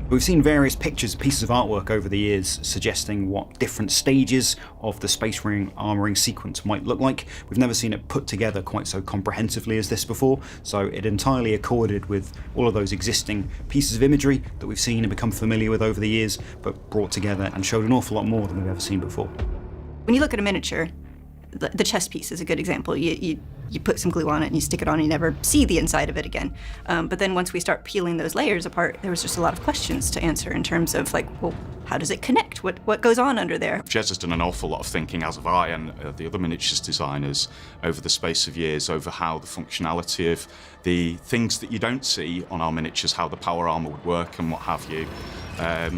We've seen various pictures, pieces of artwork over the years suggesting what different stages of the Space Marine armoring sequence might look like. We've never seen it put together quite so comprehensively as this before, so it entirely accorded with all of those existing pieces of imagery that we've seen and become familiar with over the years, but brought together and showed an awful lot more than we've ever seen before. When you look at a miniature, the chest piece is a good example. You put some glue on it and you stick it on and you never see the inside of it again. But then once we start peeling those layers apart, there was just a lot of questions to answer in terms of like, well, how does it connect? What goes on under there? Jez has done an awful lot of thinking, as have I and the other miniatures designers, over the space of years, over how the functionality of the things that you don't see on our miniatures, how the power armor would work and what have you.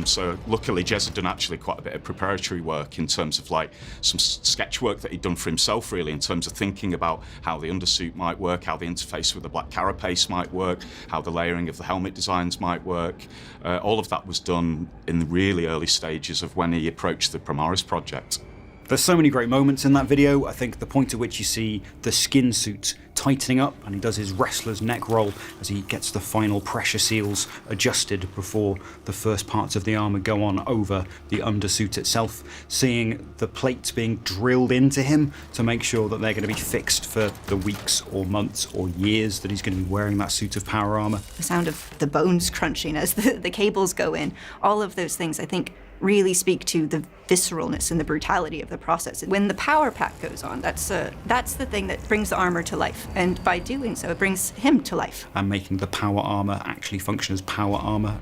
So luckily Jez had done actually quite a bit of preparatory work in terms of like some sketch work that he'd done for himself, really, in terms of thinking about how the undersuit might work, how the interface with the black carapace might work, how the layering of the helmet designs might work. All of that was done in the really early stages of when he approached the Primaris project. There's so many great moments in that video. I think the point at which you see the skin suit tightening up and he does his wrestler's neck roll as he gets the final pressure seals adjusted before the first parts of the armor go on over the undersuit itself. Seeing the plates being drilled into him to make sure that they're going to be fixed for the weeks or months or years that he's going to be wearing that suit of power armor. The sound of the bones crunching as the cables go in, all of those things I think really speak to the visceralness and the brutality of the process. When the power pack goes on, that's the thing that brings the armor to life, and by doing so, it brings him to life. And making the power armor actually function as power armor.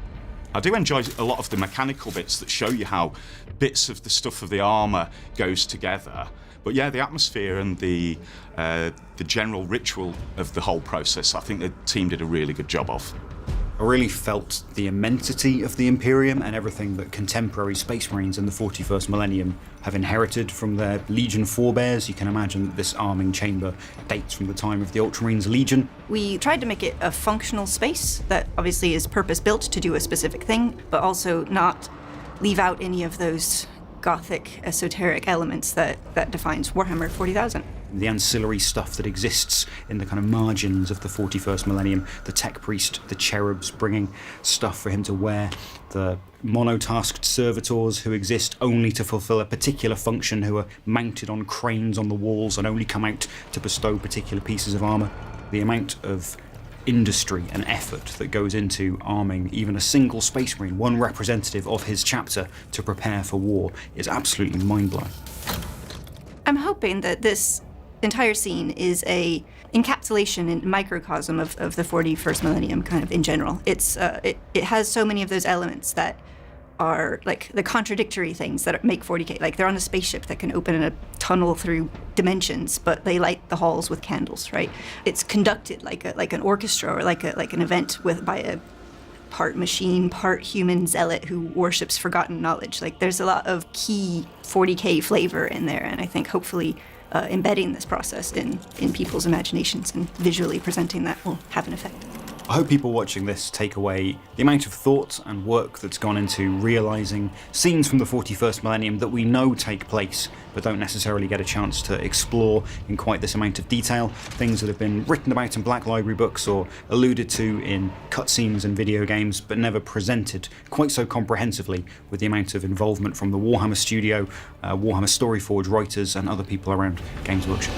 I do enjoy a lot of the mechanical bits that show you how bits of the stuff of the armor goes together. But yeah, the atmosphere and the general ritual of the whole process, I think the team did a really good job of. I really felt the immensity of the Imperium and everything that contemporary Space Marines in the 41st millennium have inherited from their Legion forebears. You can imagine that this arming chamber dates from the time of the Ultramarines Legion. We tried to make it a functional space that obviously is purpose-built to do a specific thing, but also not leave out any of those Gothic, esoteric elements that defines Warhammer 40,000. The ancillary stuff that exists in the kind of margins of the 41st millennium, the tech priest, the cherubs bringing stuff for him to wear, the monotasked servitors who exist only to fulfill a particular function, who are mounted on cranes on the walls and only come out to bestow particular pieces of armor. The amount of industry and effort that goes into arming even a single Space Marine, one representative of his chapter, to prepare for war is absolutely mind-blowing. I'm hoping that this entire scene is a encapsulation and microcosm of the 41st millennium kind of in general. It has so many of those elements that are like the contradictory things that make 40K. Like they're on a spaceship that can open a tunnel through dimensions, but they light the halls with candles, right? It's conducted like an orchestra or like an event by a part machine, part human zealot who worships forgotten knowledge. Like there's a lot of key 40K flavor in there, and I think hopefully embedding this process in people's imaginations and visually presenting that will have an effect. I hope people watching this take away the amount of thought and work that's gone into realising scenes from the 41st millennium that we know take place but don't necessarily get a chance to explore in quite this amount of detail. Things that have been written about in Black Library books or alluded to in cutscenes and video games but never presented quite so comprehensively with the amount of involvement from the Warhammer studio, Warhammer Storyforge writers and other people around Games Workshop.